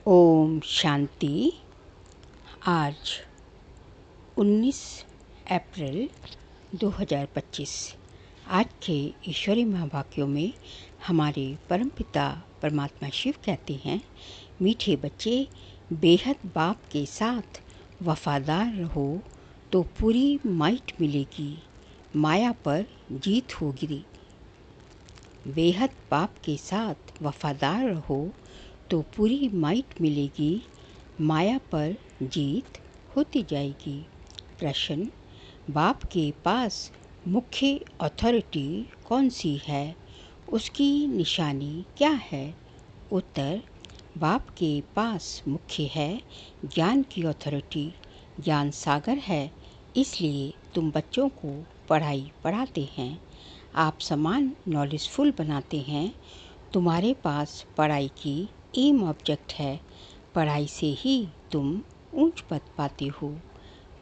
ओम शांति। आज 19 अप्रैल 2025। आज के ईश्वरीय महावाक्यों में हमारे परमपिता परमात्मा शिव कहते हैं, मीठे बच्चे, बेहद बाप के साथ वफादार रहो तो पूरी माइट मिलेगी, माया पर जीत होगी। बेहद बाप के साथ वफादार रहो तो पूरी माइट मिलेगी, माया पर जीत होती जाएगी। प्रश्न: बाप के पास मुख्य अथॉरिटी कौन सी है, उसकी निशानी क्या है? उत्तर: बाप के पास मुख्य है ज्ञान की अथॉरिटी। ज्ञान सागर है, इसलिए तुम बच्चों को पढ़ाई पढ़ाते हैं। आप समान नॉलेजफुल बनाते हैं। तुम्हारे पास पढ़ाई की एम ऑब्जेक्ट है। पढ़ाई से ही तुम ऊंच पद पाते हो।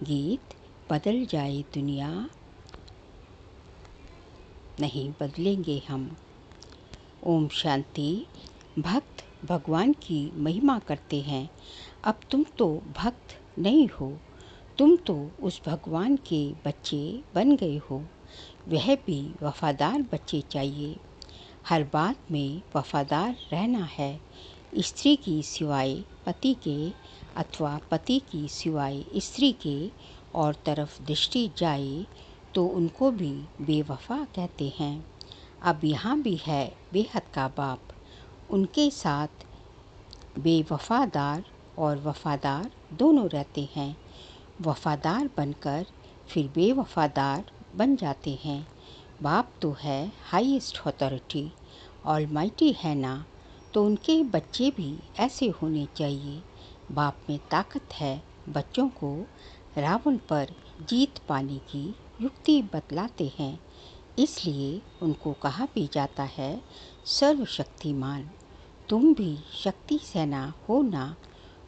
गीत: बदल जाए दुनिया, नहीं बदलेंगे हम। ओम शांति। भक्त भगवान की महिमा करते हैं। अब तुम तो भक्त नहीं हो, तुम तो उस भगवान के बच्चे बन गए हो। वह भी वफादार बच्चे चाहिए। हर बात में वफादार रहना है। स्त्री की सिवाय पति के अथवा पति की सिवाय स्त्री के और तरफ दृष्टि जाए तो उनको भी बेवफा कहते हैं। अब यहाँ भी है बेहद का बाप, उनके साथ बेवफादार और वफादार दोनों रहते हैं। वफादार बनकर फिर बेवफादार बन जाते हैं। बाप तो है हाईएस्ट अथॉरिटी, ऑलमाइटी है ना, तो उनके बच्चे भी ऐसे होने चाहिए। बाप में ताकत है। बच्चों को रावण पर जीत पाने की युक्ति बतलाते हैं, इसलिए उनको कहा भी जाता है सर्वशक्तिमान। तुम भी शक्ति सेना हो ना,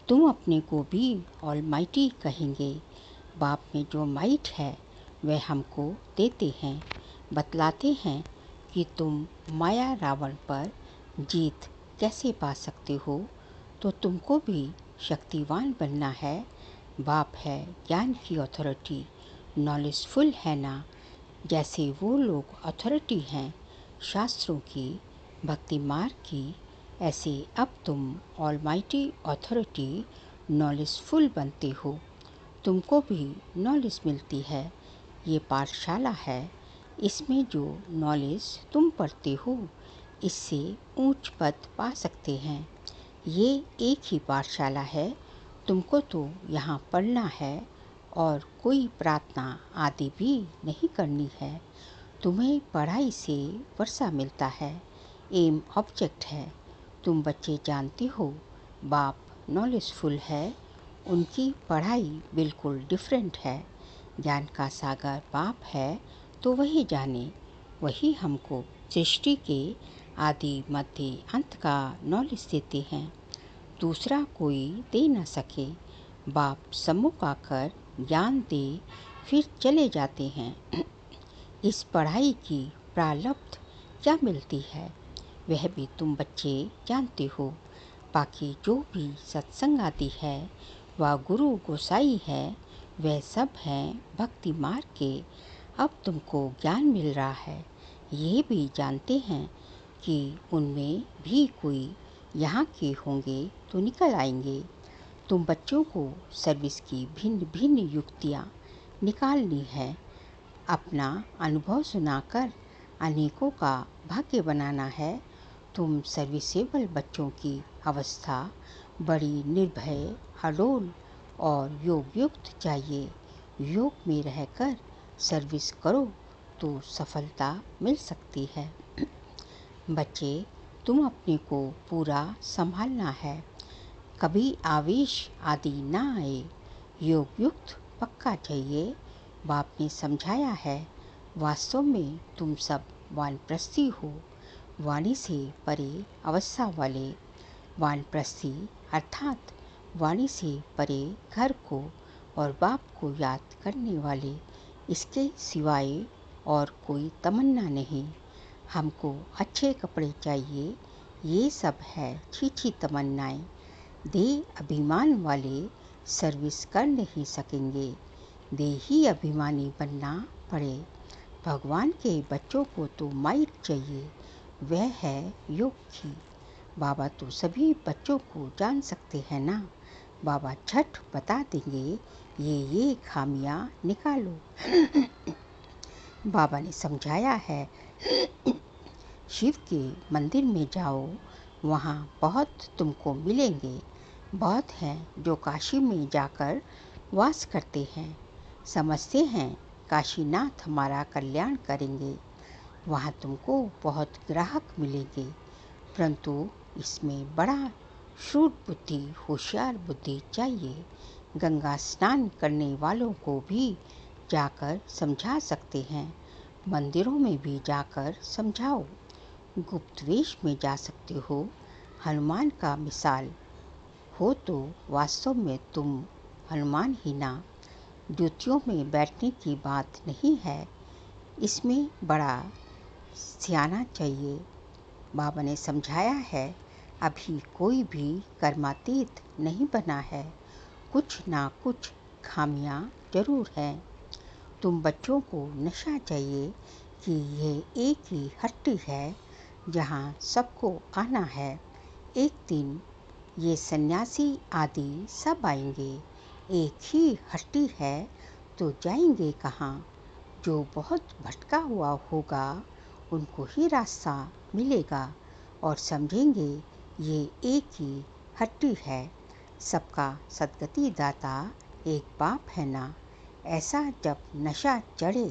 तुम अपने को भी ऑलमाइटी कहेंगे। बाप में जो माइट है वह हमको देते हैं, बतलाते हैं कि तुम माया रावण पर जीत कैसे पा सकते हो, तो तुमको भी शक्तिवान बनना है। बाप है ज्ञान की अथॉरिटी, नॉलेजफुल है ना, जैसे वो लोग अथॉरिटी हैं शास्त्रों की, भक्ति मार्ग की, ऐसे अब तुम ऑलमाइटी अथॉरिटी नॉलेजफुल बनते हो। तुमको भी नॉलेज मिलती है। ये पाठशाला है, इसमें जो नॉलेज तुम पढ़ते हो इससे ऊंच पद पा सकते हैं। ये एक ही पाठशाला है, तुमको तो यहाँ पढ़ना है और कोई प्रार्थना आदि भी नहीं करनी है। तुम्हें पढ़ाई से वर्षा मिलता है, एम ऑब्जेक्ट है। तुम बच्चे जानते हो बाप नॉलेजफुल है, उनकी पढ़ाई बिल्कुल डिफरेंट है। ज्ञान का सागर बाप है, तो वही जाने, वही हमको सृष्टि के आदि मध्य अंत का नॉलेज देते हैं, दूसरा कोई दे न सके। बाप सम्मुख आकर ज्ञान दे फिर चले जाते हैं। इस पढ़ाई की प्रारब्ध क्या मिलती है वह भी तुम बच्चे जानते हो। बाकी जो भी सत्संग आदि है वह गुरु गोसाई है, वह सब हैं भक्ति मार्ग के। अब तुमको ज्ञान मिल रहा है, ये भी जानते हैं कि उनमें भी कोई यहाँ के होंगे तो निकल आएंगे। तुम बच्चों को सर्विस की भिन्न भिन्न युक्तियाँ निकालनी है। अपना अनुभव सुनाकर अनेकों का भाग्य बनाना है। तुम सर्विसेबल बच्चों की अवस्था बड़ी निर्भय, अडोल और योग युक्त चाहिए। योग में रहकर सर्विस करो तो सफलता मिल सकती है। बच्चे, तुम अपने को पूरा संभालना है, कभी आवेश आदि ना आए। योग युक्त पक्का चाहिए। बाप ने समझाया है, वास्तव में तुम सब वानप्रस्थी हो, वाणी से परे अवस्था वाले। वानप्रस्थी अर्थात वाणी से परे घर को और बाप को याद करने वाले। इसके सिवाय और कोई तमन्ना नहीं। हमको अच्छे कपड़े चाहिए, ये सब है छीछी तमन्नाएं। देह अभिमान वाले सर्विस कर नहीं सकेंगे। देही अभिमानी बनना पड़े। भगवान के बच्चों को तो माइट चाहिए, वह है योग की। बाबा तो सभी बच्चों को जान सकते हैं ना। बाबा झट बता देंगे, ये खामियां निकालो। बाबा ने समझाया है, शिव के मंदिर में जाओ, वहाँ बहुत तुमको मिलेंगे। बहुत हैं जो काशी में जाकर वास करते हैं, समझते हैं काशीनाथ हमारा कल्याण करेंगे। वहाँ तुमको बहुत ग्राहक मिलेंगे, परंतु इसमें बड़ा शूट बुद्धि, होशियार बुद्धि चाहिए। गंगा स्नान करने वालों को भी जाकर समझा सकते हैं, मंदिरों में भी जाकर समझाओ। गुप्त वेश में जा सकते हो। हनुमान का मिसाल हो तो वास्तव में तुम हनुमान ही ना। ज्योतियों में बैठने की बात नहीं है, इसमें बड़ा सियाना चाहिए। बाबा ने समझाया है, अभी कोई भी कर्मातीत नहीं बना है, कुछ ना कुछ खामियां जरूर हैं। तुम बच्चों को नशा चाहिए कि ये एक ही हट्टी है जहाँ सबको आना है। एक दिन ये सन्यासी आदि सब आएंगे। एक ही हट्टी है तो जाएंगे कहाँ। जो बहुत भटका हुआ होगा उनको ही रास्ता मिलेगा और समझेंगे ये एक ही हट्टी है। सबका सद्गति दाता एक बाप है ना। ऐसा जब नशा चढ़े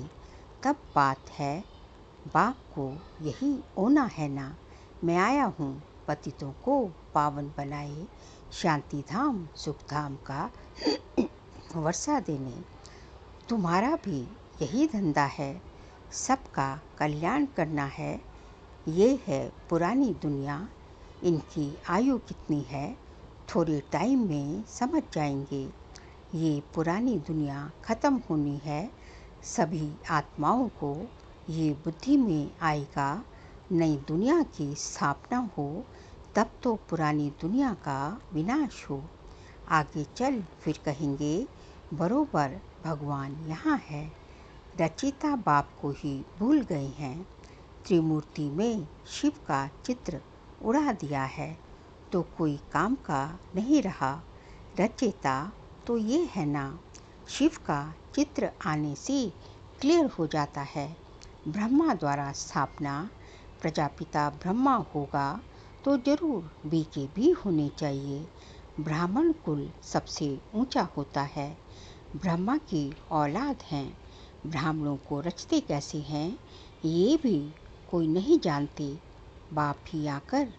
तब बात है, बाप को यही होना है ना। मैं आया हूँ पतितों को पावन बनाए, शांति धाम सुख धाम का वर्षा देने। तुम्हारा भी यही धंधा है, सबका कल्याण करना है। ये है पुरानी दुनिया, इनकी आयु कितनी है थोड़े टाइम में समझ जाएंगे। ये पुरानी दुनिया ख़त्म होनी है। सभी आत्माओं को ये बुद्धि में आएगा, नई दुनिया की स्थापना हो, तब तो पुरानी दुनिया का विनाश हो। आगे चल फिर कहेंगे, बरोबर भगवान यहाँ है। रचयिता बाप को ही भूल गए हैं। त्रिमूर्ति में शिव का चित्र उड़ा दिया है तो कोई काम का नहीं रहा। रचयिता तो ये है ना। शिव का चित्र आने से क्लियर हो जाता है। ब्रह्मा द्वारा स्थापना, प्रजापिता ब्रह्मा होगा तो जरूर बीके भी होने चाहिए। ब्राह्मण कुल सबसे ऊंचा होता है। ब्रह्मा की औलाद हैं। ब्राह्मणों को रचते कैसे हैं ये भी कोई नहीं जानते। बाप ही आकर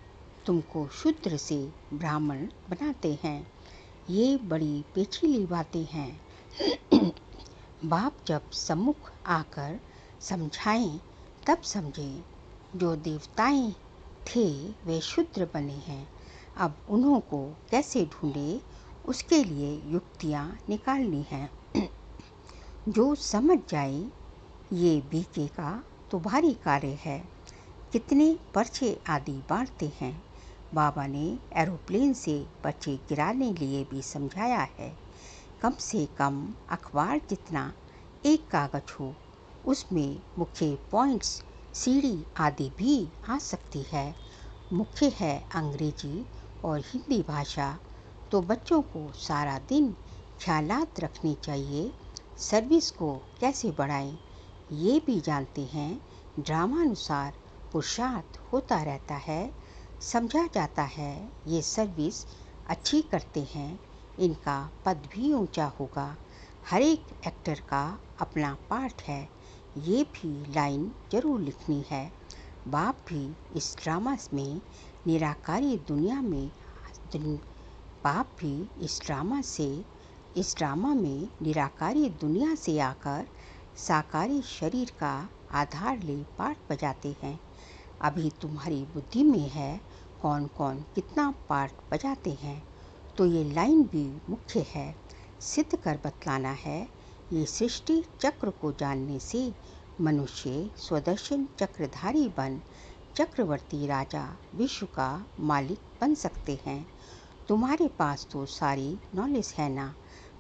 तुमको शूद्र से ब्राह्मण बनाते हैं। ये बड़ी पेचीली बातें हैं। बाप जब सम्मुख आकर समझाएं तब समझें। जो देवताएं थे वे शूद्र बने हैं, अब उन्हों को कैसे ढूंढे, उसके लिए युक्तियां निकालनी हैं। जो समझ जाए ये बीके का तो भारी कार्य है। कितने पर्चे आदि बांटते हैं। बाबा ने एरोप्लेन से पर्चे गिराने लिए भी समझाया है। कम से कम अखबार जितना एक कागज हो, उसमें मुख्य पॉइंट्स, सीढ़ी आदि भी आ सकती है। मुख्य है अंग्रेजी और हिंदी भाषा, तो बच्चों को सारा दिन ख्यालात रखने चाहिए। सर्विस को कैसे बढ़ाएं ये भी जानते हैं। ड्रामानुसार पुरुषार्थ होता रहता है। समझा जाता है ये सर्विस अच्छी करते हैं, इनका पद भी ऊंचा होगा। हर एक एक्टर का अपना पार्ट है, ये भी लाइन जरूर लिखनी है। बाप भी इस ड्रामा में निराकारी दुनिया में बाप भी इस ड्रामा में निराकारी दुनिया से आकर साकारी शरीर का आधार ले पार्ट बजाते हैं। अभी तुम्हारी बुद्धि में है कौन कौन कितना पार्ट बजाते हैं, तो ये लाइन भी मुख्य है, सिद्ध कर बतलाना है। ये सृष्टि चक्र को जानने से मनुष्य स्वदर्शन चक्रधारी बन चक्रवर्ती राजा विश्व का मालिक बन सकते हैं। तुम्हारे पास तो सारी नॉलेज है ना।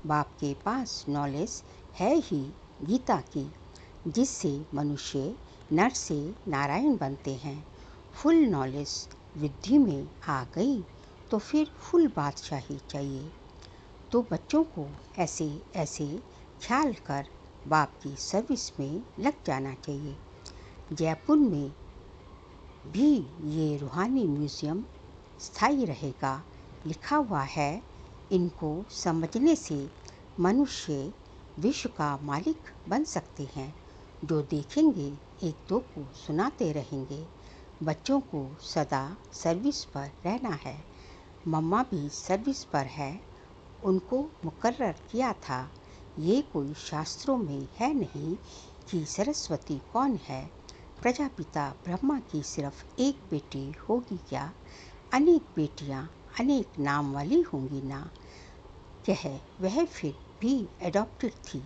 बाप के पास नॉलेज है ही गीता की, जिससे मनुष्य नर से नारायण बनते हैं। फुल नॉलेज वृद्धि में आ गई तो फिर फुल बादशाही चाहिए। तो बच्चों को ऐसे ऐसे ख्याल कर बाप की सर्विस में लग जाना चाहिए। जयपुर में भी ये रूहानी म्यूज़ियम स्थायी रहेगा। लिखा हुआ है, इनको समझने से मनुष्य विश्व का मालिक बन सकते हैं। जो देखेंगे एक दो को सुनाते रहेंगे। बच्चों को सदा सर्विस पर रहना है। मम्मा भी सर्विस पर है, उनको मुकर्रर किया था। ये कोई शास्त्रों में है नहीं कि सरस्वती कौन है। प्रजापिता ब्रह्मा की सिर्फ एक बेटी होगी क्या? अनेक बेटियां अनेक नाम वाली होंगी ना। वह फिर भी एडॉप्टेड थी।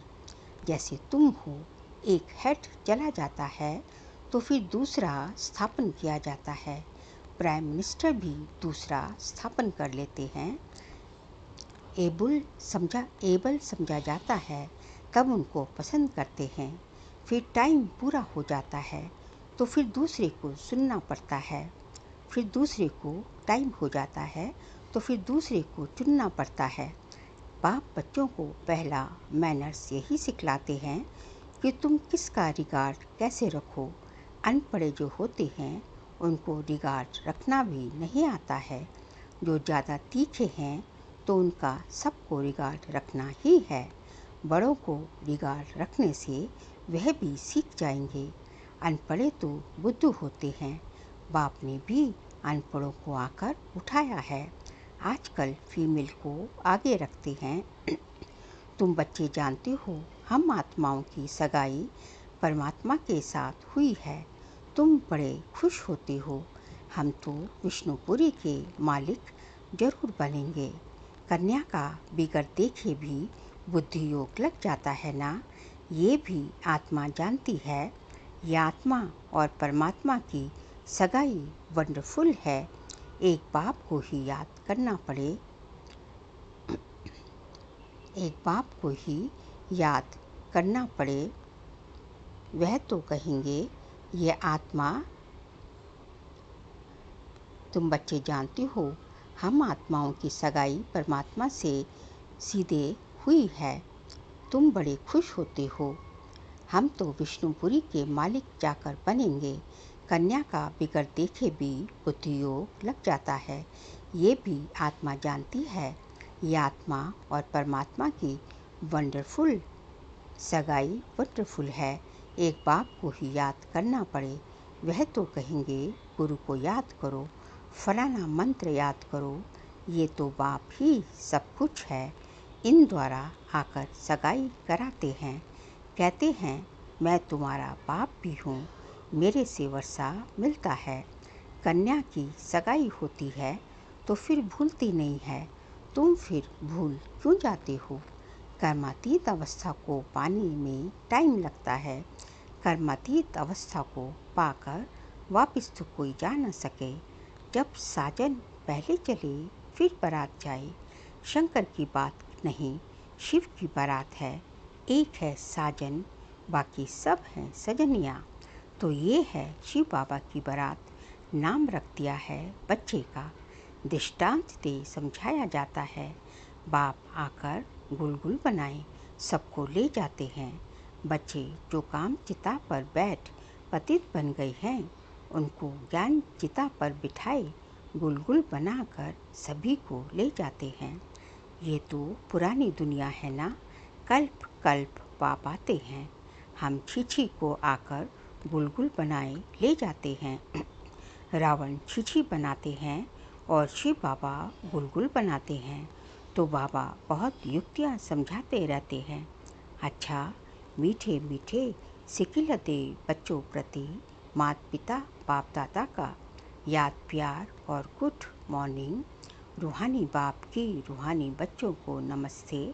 जैसे तुम हो, एक हेड चला जाता है तो फिर दूसरा स्थापन किया जाता है। प्राइम मिनिस्टर भी दूसरा स्थापन कर लेते हैं। एबल समझा जाता है, तब उनको पसंद करते हैं। फिर टाइम पूरा हो जाता है तो फिर दूसरे को सुनना पड़ता है। फिर दूसरे को टाइम हो जाता है तो फिर दूसरे को चुनना पड़ता है। बाप बच्चों को पहला मैनर्स यही सिखलाते हैं कि तुम किसका रिगार्ड कैसे रखो। अनपढ़े जो होते हैं उनको रिगार्ड रखना भी नहीं आता है। जो ज़्यादा तीखे हैं तो उनका सबको रिगार्ड रखना ही है। बड़ों को रिगार्ड रखने से वह भी सीख जाएंगे। अनपढ़े तो बुद्धू होते हैं। बाप ने भी अनपढ़ों को आकर उठाया है। आजकल फीमेल को आगे रखते हैं। तुम बच्चे जानते हो, हम आत्माओं की सगाई परमात्मा के साथ हुई है। तुम बड़े खुश होते हो। हम तो विष्णुपुरी के मालिक जरूर बनेंगे। कन्या का बिगड़ देखे भी बुद्धि योग लग जाता है ना। ये भी आत्मा जानती है। यह आत्मा और परमात्मा की सगाई वंडरफुल है। एक बाप को ही याद करना पड़े, एक बाप को ही याद करना पड़े, वह तो कहेंगे ये आत्मा। तुम बच्चे जानते हो, हम आत्माओं की सगाई परमात्मा से सीधे हुई है। तुम बड़े खुश होते हो। हम तो विष्णुपुरी के मालिक जाकर बनेंगे। कन्या का बिगड़ देखे भी बुद्धि योग लग जाता है। ये भी आत्मा जानती है। ये आत्मा और परमात्मा की वंडरफुल सगाई वंडरफुल है। एक बाप को ही याद करना पड़े, वह तो कहेंगे गुरु को याद करो, फलाना मंत्र याद करो। ये तो बाप ही सब कुछ है। इन द्वारा आकर सगाई कराते हैं। कहते हैं मैं तुम्हारा बाप भी हूँ, मेरे से वर्षा मिलता है। कन्या की सगाई होती है तो फिर भूलती नहीं है। तुम फिर भूल क्यों जाते हो? कर्मातीत अवस्था को पाने में टाइम लगता है। कर्मातीत अवस्था को पाकर वापस तो कोई जा न सके। जब साजन पहले चले फिर बारात जाए। शंकर की बात नहीं, शिव की बारात है। एक है साजन, बाकी सब हैं सजनियाँ। तो ये है शिव बाबा की बारात। नाम रख दिया है बच्चे का। दृष्टांत दे समझाया जाता है। बाप आकर गुलगुल बनाए सबको ले जाते हैं। बच्चे जो काम चिता पर बैठ पतित बन गए हैं, उनको ज्ञान चिता पर बिठाए गुलगुल बनाकर सभी को ले जाते हैं। ये तो पुरानी दुनिया है ना। कल्प कल्प बाप आते हैं। हम छीछी को आकर गुलगुल बनाए ले जाते हैं। रावण छीछी बनाते हैं और शिव बाबा गुलगुल बनाते हैं। तो बाबा बहुत युक्तियाँ समझाते रहते हैं। अच्छा, मीठे मीठे सिकिलते बच्चों प्रति माता पिता बाप दादा का याद प्यार और गुड मॉर्निंग। रूहानी बाप की रूहानी बच्चों को नमस्ते।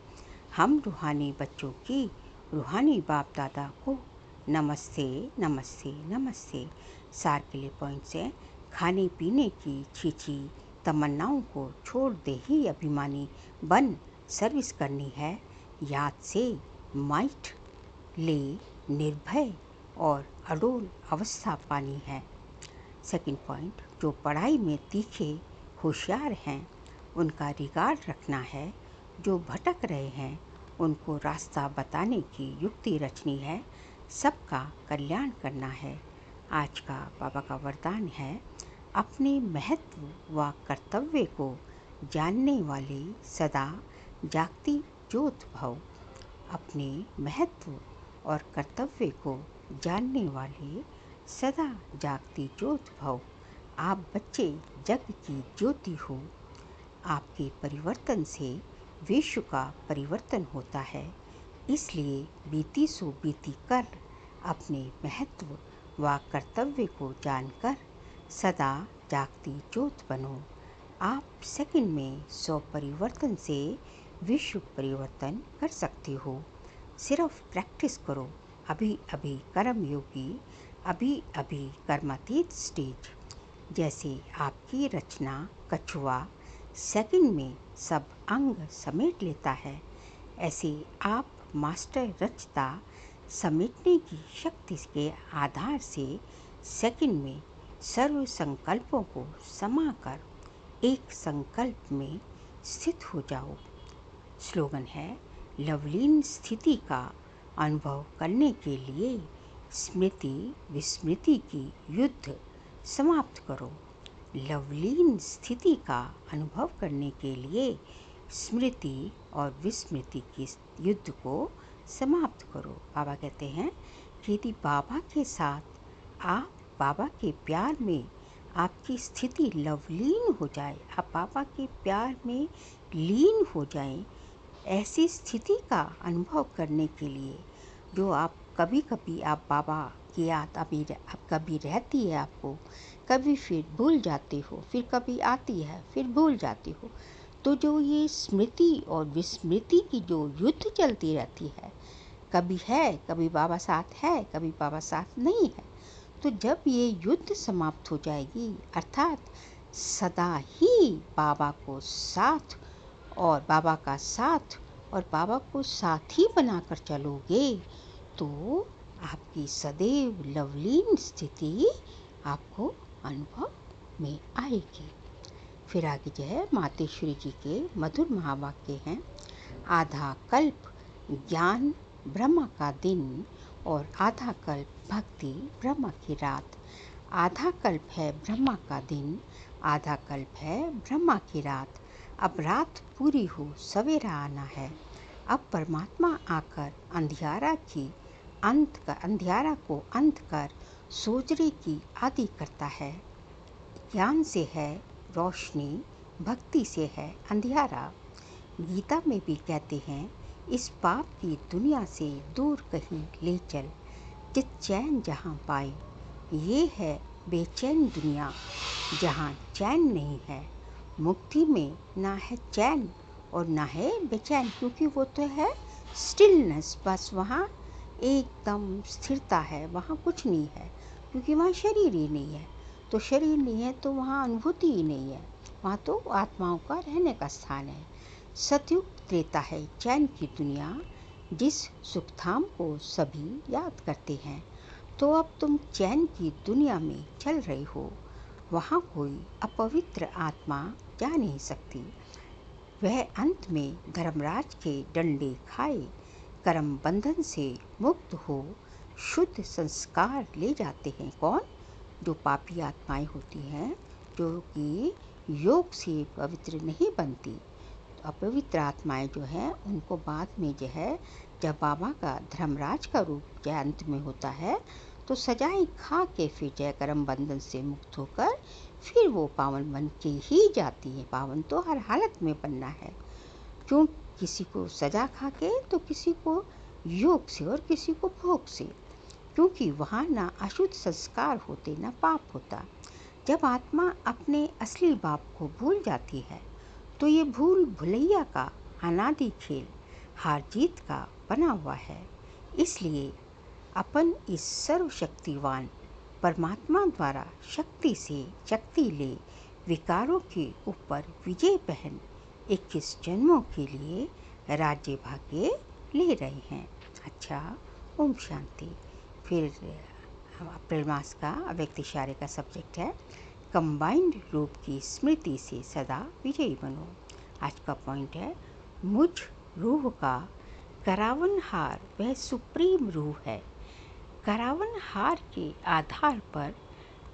हम रूहानी बच्चों की रूहानी बाप दादा को नमस्ते नमस्ते नमस्ते। सार के लिए पॉइंट्स हैं। खाने पीने की छीछी तमन्नाओं को छोड़ दे ही अभिमानी बन सर्विस करनी है। याद से माइट ले निर्भय और अडोल अवस्था पानी है। सेकंड पॉइंट, जो पढ़ाई में तीखे होशियार हैं उनका रिगार्ड रखना है। जो भटक रहे हैं उनको रास्ता बताने की युक्ति रचनी है। सबका कल्याण करना है। आज का बाबा का वरदान है, अपने महत्व व कर्तव्य को जानने वाले सदा जागती ज्योत भव। अपने महत्व और कर्तव्य को जानने वाले सदा जागती ज्योत भव। आप बच्चे जग की ज्योति हो। आपके परिवर्तन से विश्व का परिवर्तन होता है। इसलिए बीती सो बीती कर अपने महत्व व कर्तव्य को जानकर सदा जागती ज्योत बनो। आप सेकंड में 100 परिवर्तन से विश्व परिवर्तन कर सकते हो। सिर्फ प्रैक्टिस करो। अभी अभी कर्म योगी, अभी अभी कर्मातीत स्टेज। जैसे आपकी रचना कछुआ सेकंड में सब अंग समेट लेता है, ऐसे आप मास्टर रचता समेटने की शक्ति के आधार से सेकंड में सर्व संकल्पों को समाकर एक संकल्प में स्थित हो जाओ। स्लोगन है, लवलीन स्थिति का अनुभव करने के लिए स्मृति विस्मृति की युद्ध समाप्त करो। लवलीन स्थिति का अनुभव करने के लिए स्मृति और विस्मृति की युद्ध को समाप्त करो। बाबा कहते हैं कि यदि बाबा के साथ आप बाबा के प्यार में आपकी स्थिति लवलीन हो जाए, आप बाबा के प्यार में लीन हो जाएं, ऐसी स्थिति का अनुभव करने के लिए जो आप कभी कभी आप बाबा की याद अभी कभी रहती है आपको, कभी फिर भूल जाते हो, फिर कभी आती है, फिर भूल जाते हो, तो जो ये स्मृति और विस्मृति की जो युद्ध चलती रहती है, कभी बाबा साथ है, कभी बाबा साथ नहीं है, तो जब ये युद्ध समाप्त हो जाएगी, अर्थात सदा ही बाबा को साथ और बाबा का साथ और बाबा को साथ ही बनाकर चलोगे, तो आपकी सदैव लवलीन स्थिति आपको अनुभव में आएगी। फिर आगे जो है मातेश्वरी जी के मधुर महावाक्य हैं, आधा कल्प ज्ञान ब्रह्मा का दिन और आधा कल्प भक्ति ब्रह्मा की रात। आधा कल्प है ब्रह्मा का दिन, आधा कल्प है ब्रह्मा की रात। अब रात पूरी हो सवेरा आना है। अब परमात्मा आकर अंधियारा को अंत कर सोजरे की आदि करता है। ज्ञान से है रोशनी, भक्ति से है अंधियारा। गीता में भी कहते हैं, इस पाप की दुनिया से दूर कहीं ले चल, चित चैन जहाँ पाए। ये है बेचैन दुनिया जहाँ चैन नहीं है। मुक्ति में ना है चैन और ना है बेचैन, क्योंकि वो तो है स्टिलनेस, बस वहाँ एकदम स्थिरता है, वहाँ कुछ नहीं है, क्योंकि वहाँ शरीर ही नहीं है। तो शरीर नहीं है तो वहाँ अनुभूति ही नहीं है, वहाँ तो आत्माओं का रहने का स्थान है। सतयुग त्रेता है चैन की दुनिया, जिस सुखधाम को सभी याद करते हैं। तो अब तुम चैन की दुनिया में चल रहे हो, वहाँ कोई अपवित्र आत्मा जा नहीं सकती। वह अंत में धर्मराज के डंडे खाए, कर्म बंधन से मुक्त हो शुद्ध संस्कार ले जाते हैं। कौन? जो पापी आत्माएं होती हैं, जो कि योग से पवित्र नहीं बनती। तो अपवित्र आत्माएं जो हैं उनको बाद में जो है, जब बाबा का धर्मराज का रूप जो अंत में होता है, तो सजाएं खा के फिर जय कर्म बंधन से मुक्त होकर फिर वो पावन बन के ही जाती है। पावन तो हर हालत में बनना है। क्यों? किसी को सजा खा के, तो किसी को योग से और किसी को भोग से, क्योंकि वहाँ ना अशुद्ध संस्कार होते, ना पाप होता। जब आत्मा अपने असली बाप को भूल जाती है, तो ये भूल भुलैया का अनादि खेल हार जीत का बना हुआ है। इसलिए अपन इस सर्वशक्तिवान परमात्मा द्वारा शक्ति से शक्ति ले विकारों के ऊपर विजय पहन 21 जन्मों के लिए राज्य भाग्य ले रहे हैं। अच्छा, ओम शांति। फिर अप्रैल मास का अव्यक्त इशारे का सब्जेक्ट है कंबाइंड रूप की स्मृति से सदा विजयी बनो। आज का पॉइंट है मुझ रूह का करावनहार वह सुप्रीम रूह है। करावनहार के आधार पर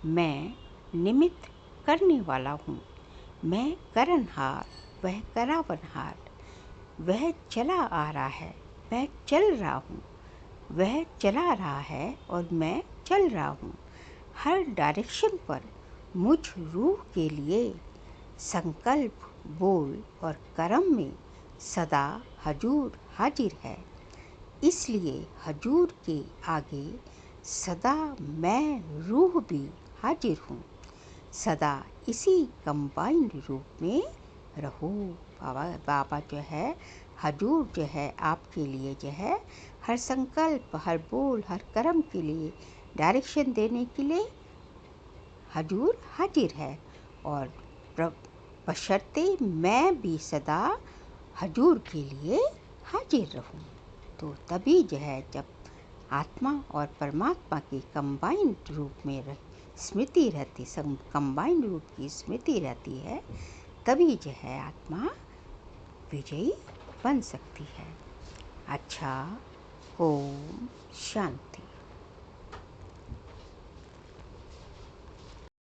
मैं निमित्त करने वाला हूँ। मैं करनहार, वह करावनहार। वह चला आ रहा है, मैं चल रहा हूँ। वह चला रहा है और मैं चल रहा हूँ। हर डायरेक्शन पर मुझ रूह के लिए संकल्प, बोल और कर्म में सदा हजूर हाजिर है। इसलिए हजूर के आगे सदा मैं रूह भी हाजिर हूँ। सदा इसी कंबाइंड रूप में रहो। बाबा जो है, हजूर जो है आपके लिए जो है हर संकल्प, हर बोल, हर कर्म के लिए डायरेक्शन देने के लिए हजूर हाजिर है। और बशर्ते मैं भी सदा हजूर के लिए हाजिर रहूं। तो तभी जो है जब आत्मा और परमात्मा की कंबाइंड रूप में स्मृति रहती, कंबाइंड रूप की स्मृति रहती है, तभी जो है आत्मा विजयी बन सकती है। अच्छा, ओम शांति।